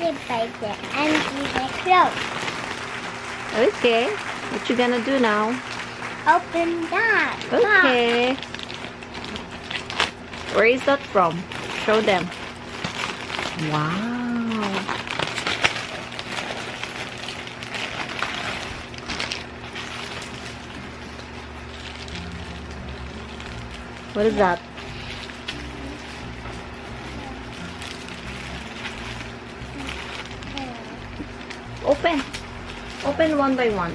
motivated and do the clothes. Okay. What you gonna do now? Open that. Okay. Where is that from? Show them. Wow. What is that? Open. Open one by one.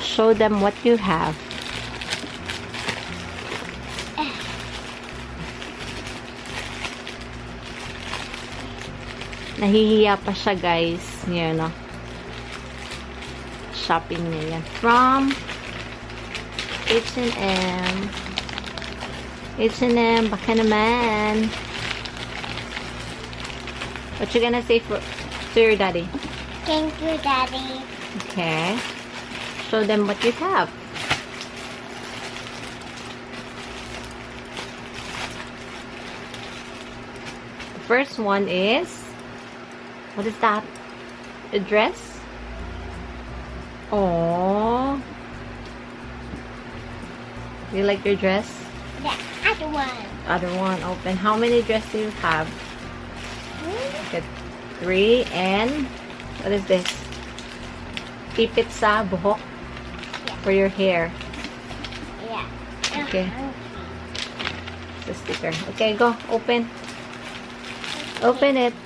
Show them what you have. Nahihiya pa siya, guys. Yan, no? Shopping niya yan. From H&M. H&M, baka naman. What you gonna say to your daddy? Thank you, Daddy. Okay. Show them what you have. The first one is, what is that? A dress? Oh. You like your dress? The other one. Other one, open. How many dresses do you have? Get 3 and what is this? Tipit sa buhok for your hair. Yeah. Okay. It's a sticker. Okay, go. Open. Open it.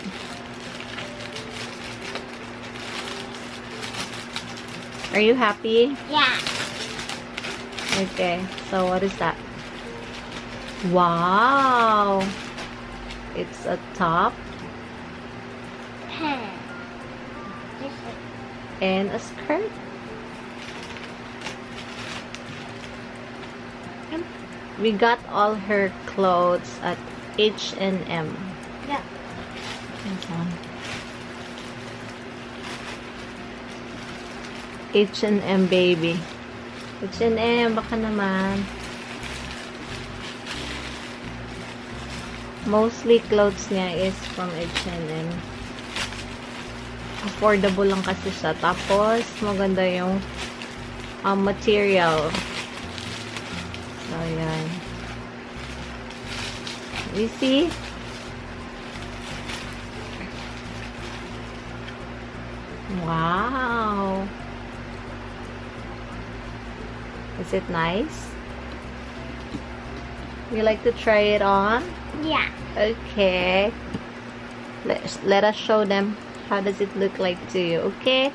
Are you happy? Yeah. Okay. So what is that? Wow. It's a top Pen. This is and a skirt. We got all her clothes at H&M. yeah. H&M baby. H&M, baka naman. Mostly clothes niya is from H&M. Affordable lang kasi siya. Tapos, maganda yung material. So, ayan. You see? Wow! Is it nice? You like to try it on? Yeah. Okay. Let us show them how does it look like to you, okay?